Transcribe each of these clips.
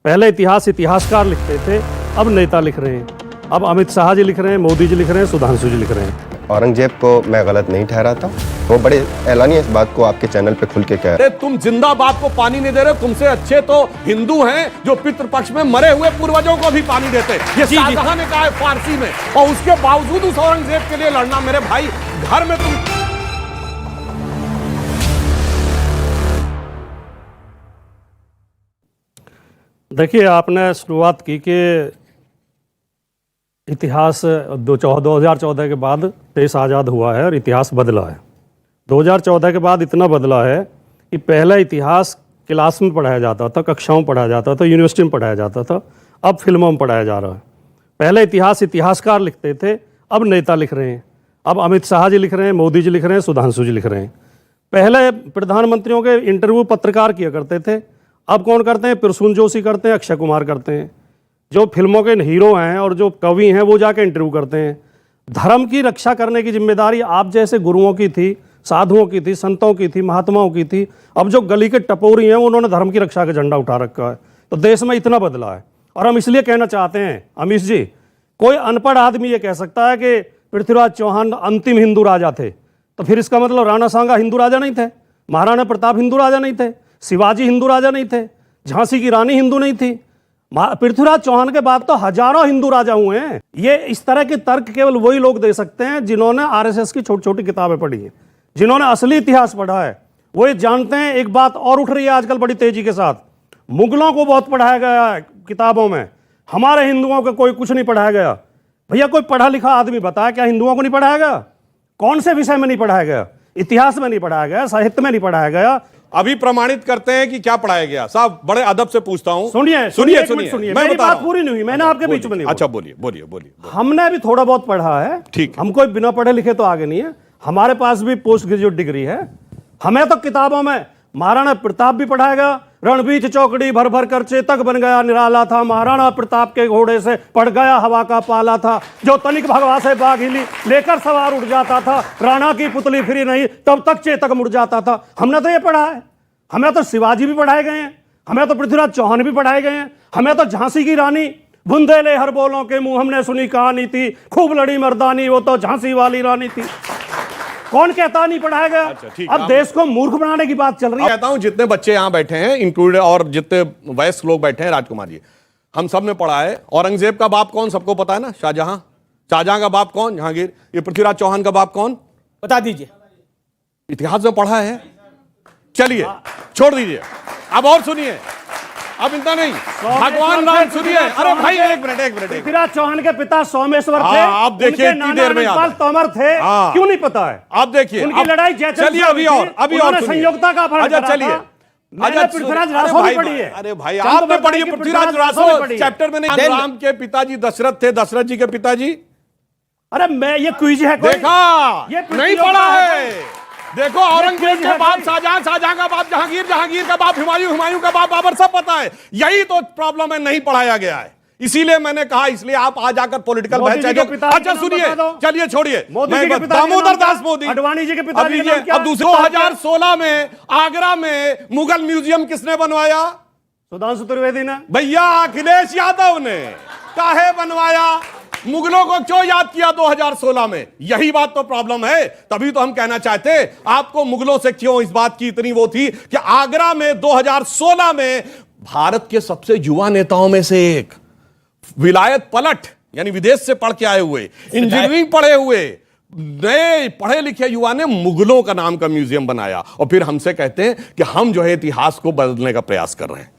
पहले इतिहास इतिहासकार लिखते थे, अब नेता लिख रहे हैं। अब अमित शाह जी लिख रहे हैं, मोदी जी लिख रहे हैं, सुधांशु जी लिख रहे हैं। औरंगजेब को मैं गलत नहीं ठहराता। वो बड़े एलानी इस बात को आपके चैनल पे खुल के कह रहे। तुम जिंदा बाप को पानी नहीं दे रहे, तुमसे अच्छे तो हिंदू हैं जो पितृपक्ष में मरे हुए पूर्वजों को भी पानी देते। ये शाहजहां ने कहा है फारसी में, और उसके बावजूद उस औरंगजेब के लिए लड़ना। मेरे भाई, घर में तुम देखिए, आपने शुरुआत की कि इतिहास 2014 के बाद देश आज़ाद हुआ है और इतिहास बदला है। 2014 के बाद इतना बदला है कि पहले इतिहास क्लास में पढ़ाया जाता था, कक्षाओं में पढ़ाया जाता था, यूनिवर्सिटी में पढ़ाया जाता था, अब फिल्मों में पढ़ाया जा रहा है। पहले इतिहास इतिहासकार लिखते थे, अब नेता लिख रहे हैं। अब अमित शाह जी लिख रहे हैं, मोदी जी लिख रहे हैं, सुधांशु जी लिख रहे हैं। पहले प्रधानमंत्रियों के इंटरव्यू पत्रकार किया करते थे, अब कौन करते हैं? प्रसून जोशी करते हैं, अक्षय कुमार करते हैं। जो फिल्मों के हीरो हैं और जो कवि हैं वो जाके इंटरव्यू करते हैं। धर्म की रक्षा करने की जिम्मेदारी आप जैसे गुरुओं की थी, साधुओं की थी, संतों की थी, महात्माओं की थी। अब जो गली के टपोरी हैं उन्होंने धर्म की रक्षा का झंडा उठा रखा है। तो देश में इतना बदला है। और हम इसलिए कहना चाहते हैं, अमीश जी, कोई अनपढ़ आदमी ये कह सकता है कि पृथ्वीराज चौहान अंतिम हिंदू राजा थे, तो फिर इसका मतलब राणा सांगा हिंदू राजा नहीं थे, महाराणा प्रताप हिंदू राजा नहीं थे, शिवाजी हिंदू राजा नहीं थे, झांसी की रानी हिंदू नहीं थी। पृथ्वीराज चौहान के बाद तो हजारों हिंदू राजा हुए हैं। ये इस तरह के तर्क केवल वही लोग दे सकते हैं जिन्होंने आरएसएस की छोटी छोटी किताबें पढ़ी हैं, जिन्होंने असली इतिहास पढ़ा है। वो ये जानते हैं। एक बात और उठ रही है आजकल बड़ी तेजी के साथ, मुगलों को बहुत पढ़ाया गया है किताबों में, हमारे हिंदुओं को कोई कुछ नहीं पढ़ाया गया। भैया, कोई पढ़ा लिखा आदमी बताया क्या हिंदुओं को नहीं पढ़ाया गया? कौन से विषय में नहीं पढ़ाया गया? इतिहास में नहीं पढ़ाया गया, साहित्य में नहीं पढ़ाया गया। अभी प्रमाणित करते हैं कि क्या पढ़ाया गया। साहब, बड़े अदब से पूछता हूं। सुनिए, मेरी बात पूरी नहीं हुई, मैंने आपके बीच में नहीं। अच्छा, बोलिए। हमने भी थोड़ा बहुत पढ़ा है, ठीक। हम कोई बिना पढ़े लिखे तो आगे नहीं है। हमारे पास भी पोस्ट ग्रेजुएट डिग्री है। हमें तो किताबों में महाराणा प्रताप भी पढ़ाया गया। रणबीच चौकड़ी भर भर कर चेतक बन गया निराला था, महाराणा प्रताप के घोड़े से पड़ गया हवा का पाला था, जो तनिक भगवा से बाघ हिली लेकर सवार उड़ जाता था, राणा की पुतली फिरी नहीं तब तक चेतक मुड़ जाता था। हमने तो ये पढ़ा है। हमें तो शिवाजी भी पढ़ाए गए हैं, हमें तो पृथ्वीराज चौहान भी पढ़ाए गए हैं, हमें तो झांसी की रानी बुंदेले हर बोलों के मुंह हमने सुनी कहानी थी, खूब लड़ी मर्दानी वो तो झांसी वाली रानी थी। कौन कहता नहीं पढ़ाया गया? अच्छा, अब देश को मूर्ख बनाने की बात चल रही है। कहता हूं जितने बच्चे यहां बैठे हैं इंक्लूड और जितने वयस्क लोग बैठे हैं, राजकुमार जी, हम सब ने पढ़ा है। औरंगजेब का बाप कौन? सबको पता है ना, शाहजहां। शाहजहां का बाप कौन? जहांगीर। ये पृथ्वीराज चौहान का बाप कौन? बता दीजिए। इतिहास में पढ़ा है। चलिए, छोड़ दीजिए। अब और सुनिए, अब इतना नहीं, भगवान राम सुनिए। अरे भाई, एक मिनट। पृथ्वीराज चौहान के पिता सोमेश्वर थे। आप देखिए, इतनी देर में तोमर थे। क्यों नहीं पता है? आप देखिए उनकी लड़ाई जयचंद। चलिए, अभी और संयोगता का अपहरण करा था। चलिए, पृथ्वीराज रासो भी पढ़ी है। अरे भाई, आपने पढ़ी है पृथ्वीराज रासो चैप्टर में नहीं? राम के पिताजी दशरथ थे, दशरथ जी के पिताजी। अरे मैं ये क्विज है, देखा नहीं पढ़ा है। देखो, औरंगजेब के बाप शाहजहां, शाहजहां का बाप जहांगीर, जहांगीर का बाप हुमायूं, हुमायूं का बाप बाबर, सब पता है। यही तो प्रॉब्लम है, नहीं पढ़ाया गया है। इसीलिए मैंने कहा, इसलिए आप आ जाकर पॉलिटिकल बहस। अच्छा सुनिए, चलिए छोड़िए, दामोदर दास मोदी, अडवाणी जी के पिता। अब 2016 में आगरा में मुगल म्यूजियम किसने बनवाया? सुधांशु त्रिवेदी ने। भैया, अखिलेश यादव ने। काहे बनवाया? मुगलों को क्यों याद किया 2016 में? यही बात तो प्रॉब्लम है। तभी तो हम कहना चाहते, आपको मुगलों से क्यों इस बात की इतनी वो थी कि आगरा में 2016 में भारत के सबसे युवा नेताओं में से एक, विलायत पलट यानी विदेश से पढ़ के आए हुए, इंजीनियरिंग पढ़े हुए, नए पढ़े लिखे युवा ने मुगलों का नाम का म्यूजियम बनाया। और फिर हमसे कहते हैं कि हम जो है इतिहास को बदलने का प्रयास कर रहे हैं।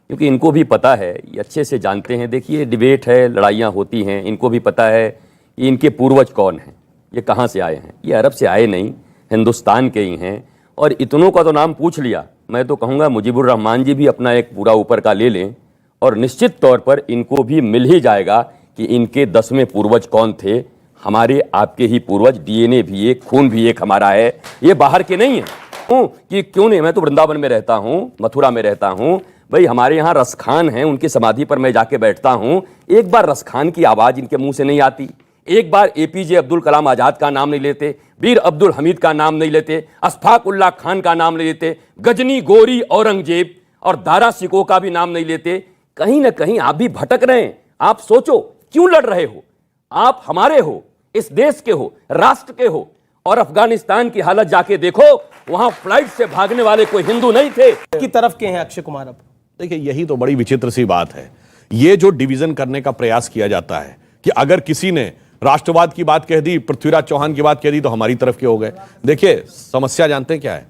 क्योंकि इनको भी पता है, ये अच्छे से जानते हैं। देखिए, डिबेट है, लड़ाइयाँ होती हैं, इनको भी पता है कि इनके पूर्वज कौन हैं, ये कहाँ से आए हैं। ये अरब से आए नहीं, हिंदुस्तान के ही हैं। और इतनों का तो नाम पूछ लिया, मैं तो कहूँगा मुजीबुर रहमान जी भी अपना एक पूरा ऊपर का ले लें, और निश्चित तौर पर इनको भी मिल ही जाएगा कि इनके 10वें पूर्वज कौन थे। हमारे आपके ही पूर्वज, डीएनए भी एक, खून भी एक हमारा है, ये बाहर के नहीं है। कि क्यों नहीं, मैं तो वृंदावन में रहता हूँ, मथुरा में रहता हूँ भाई, हमारे यहाँ रसखान हैं, उनकी समाधि पर मैं जाके बैठता हूँ। एक बार रसखान की आवाज़ इनके मुंह से नहीं आती, एक बार एपीजे अब्दुल कलाम आज़ाद का नाम नहीं लेते, वीर अब्दुल हमीद का नाम नहीं लेते, अशफाक उल्लाह खान का नाम नहीं लेते, गजनी गोरी औरंगजेब और दारा सिकोह का भी नाम नहीं लेते। कहीं ना कहीं आप भी भटक रहे हैं। आप सोचो क्यों लड़ रहे हो, आप हमारे हो, इस देश के हो, राष्ट्र के हो, और अफगानिस्तान की हालत जाके देखो, वहां फ्लाइट से भागने वाले कोई हिंदू नहीं थे। की तरफ के हैं अक्षय कुमार अब? देखिए, यही तो बड़ी विचित्र सी बात है। ये जो डिवीजन करने का प्रयास किया जाता है कि अगर किसी ने राष्ट्रवाद की बात कह दी, पृथ्वीराज चौहान की बात कह दी, तो हमारी तरफ के हो गए। देखिए, समस्या जानते हैं क्या है?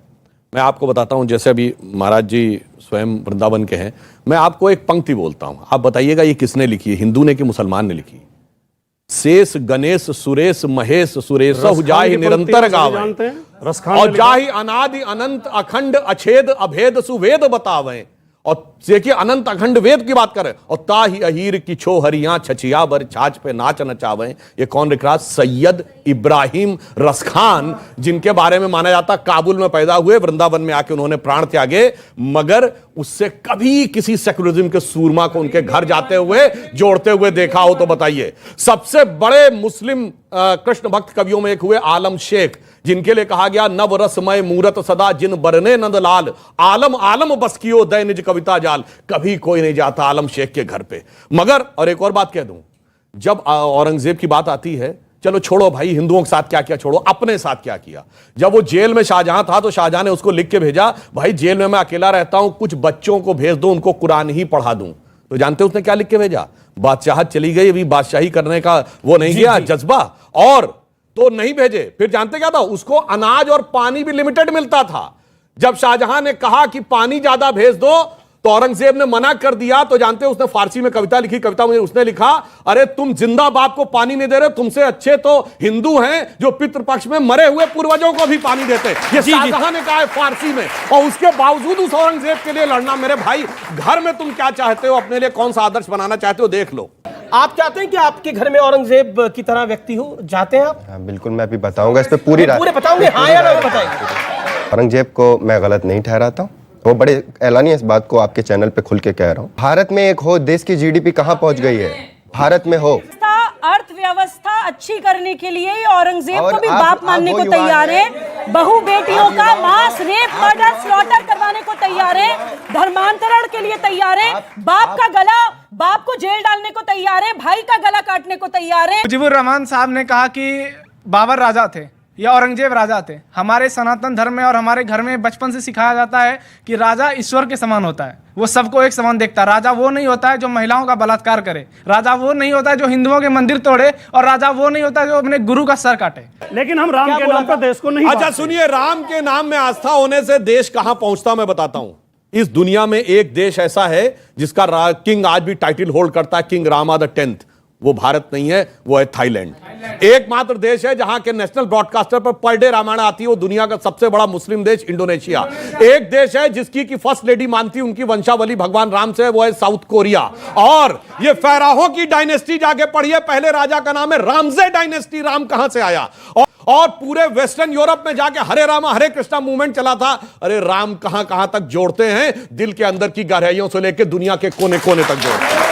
मैं आपको बताता हूं, जैसे अभी महाराज जी स्वयं वृंदावन के हैं, मैं आपको एक पंक्ति बोलता हूं, आप बताइएगा ये किसने लिखी है, हिंदू ने कि मुसलमान ने लिखी? शेष गणेश सुरेश महेश सुरेश जाहि निरंतर गावे और जाहि अनादि अनंत अखंड अछेद अभेद सुवेद बतावे। और देखिए, अनंत अखंड वेद की बात करें, और ताहि अहीर की छो हरियां छचिया बर छाछ पे नाच नचावे। ये कौन लिख रहा? सैयद इब्राहिम रसखान, जिनके बारे में माना जाता काबुल में पैदा हुए, वृंदावन में आके उन्होंने प्राण त्यागे, मगर उससे कभी किसी सेकुलरिज्म के सूरमा को उनके घर जाते हुए जोड़ते हुए देखा हो तो बताइए। सबसे बड़े मुस्लिम कृष्ण भक्त कवियों में एक हुए आलम शेख, जिनके लिए कहा गया नव रसमय मूरत सदा जिन बरने नंदलाल, आलम आलम बस कियो दय निज कविता जाल। कभी कोई नहीं जाता आलम शेख के घर पे। मगर और एक और बात कह दूं, जब औरंगजेब की बात आती है, चलो छोड़ो भाई हिंदुओं के साथ क्या किया, छोड़ो अपने साथ क्या किया। जब वो जेल में शाहजहां था तो शाहजहां ने उसको लिख के भेजा, भाई जेल में मैं अकेला रहता हूं, कुछ बच्चों को भेज दो, उनको कुरान ही पढ़ा दूं। तो जानते उसने क्या लिख के भेजा? बादशाहत चली गई, अभी बादशाही करने का वो नहीं गया जज्बा, और तो नहीं भेजे। फिर जानते क्या था? उसको अनाज और पानी भी लिमिटेड मिलता था। जब शाहजहां ने कहा कि पानी ज्यादा भेज दो तो औरंगजेब ने मना कर दिया। तो जानते उसने फारसी में कविता लिखी, कविता में उसने लिखा, अरे तुम जिंदा बाप को पानी नहीं दे रहे, तुमसे अच्छे तो हिंदू हैं जो पितृपक्ष में मरे हुए पूर्वजों को भी पानी देते। ये शाहजहां ने कहा है फारसी में, और उसके बावजूद उस औरंगजेब के लिए लड़ना। मेरे भाई, घर में तुम क्या चाहते हो, अपने लिए कौन सा आदर्श बनाना चाहते हो, देख लो। आप चाहते हैं कि आपके घर में औरंगजेब की तरह व्यक्ति हो? चाहते हैं आप? हाँ, बिल्कुल, मैं अभी बताऊंगा इस पे पूरी रात। पूरे बताओगे? हाँ या ना बताइए। औरंगजेब को मैं गलत नहीं ठहराता हूँ, वो बड़े एलानी इस बात को आपके चैनल पे खुल के कह रहा हूँ। भारत में एक हो, देश की जीडीपी कहाँ पहुंच गई है? भारत में हो। अर्थव्यवस्था अच्छी करने के लिए औरंगजेब को भी बाप मानने को तैयार है, बहु बेटियों का मांस रेप मर्डर स्लॉटर करवाने को तैयार है, धर्मांतरण के लिए तैयार है, बाप को जेल डालने को तैयार है, भाई का गला काटने को तैयार है। मुजीबुर रहमान साहब ने कहा कि बाबर राजा थे या औरंगजेब राजा थे। हमारे सनातन धर्म में और हमारे घर में बचपन से सिखाया जाता है कि राजा ईश्वर के समान होता है, वो सबको एक समान देखता है। राजा वो नहीं होता है जो महिलाओं का बलात्कार करे, राजा वो नहीं होता है जो हिंदुओं के मंदिर तोड़े, और राजा वो नहीं होता है जो अपने गुरु का सर काटे। लेकिन हम राम के नाम पर देश को नहीं। अच्छा सुनिए, राम के नाम में आस्था होने से देश कहां पहुंचता, मैं बताता हूं। इस दुनिया में एक देश ऐसा है जिसका किंग आज भी टाइटल होल्ड करता है, किंग रामा द 10th। वो भारत नहीं है, वो है थाईलैंड। एकमात्र देश है जहां के नेशनल ब्रॉडकास्टर पर डे रामायण आती है, वो दुनिया का सबसे बड़ा मुस्लिम देश इंडोनेशिया। एक देश है जिसकी की फर्स्ट लेडी मानती उनकी वंशावली भगवान राम से, वो है साउथ कोरिया। और ये फैराहों की डायनेस्टी जाके पढ़िए, पहले राजा का नाम है रामजे डायनेस्टी। राम कहां से आया? और पूरे वेस्टर्न यूरोप में जाके हरे रामा हरे कृष्णा मूवमेंट चला था। अरे राम कहां कहां तक जोड़ते हैं, दिल के अंदर की गहराइयों से लेकर दुनिया के कोने कोने तक जोड़ते हैं।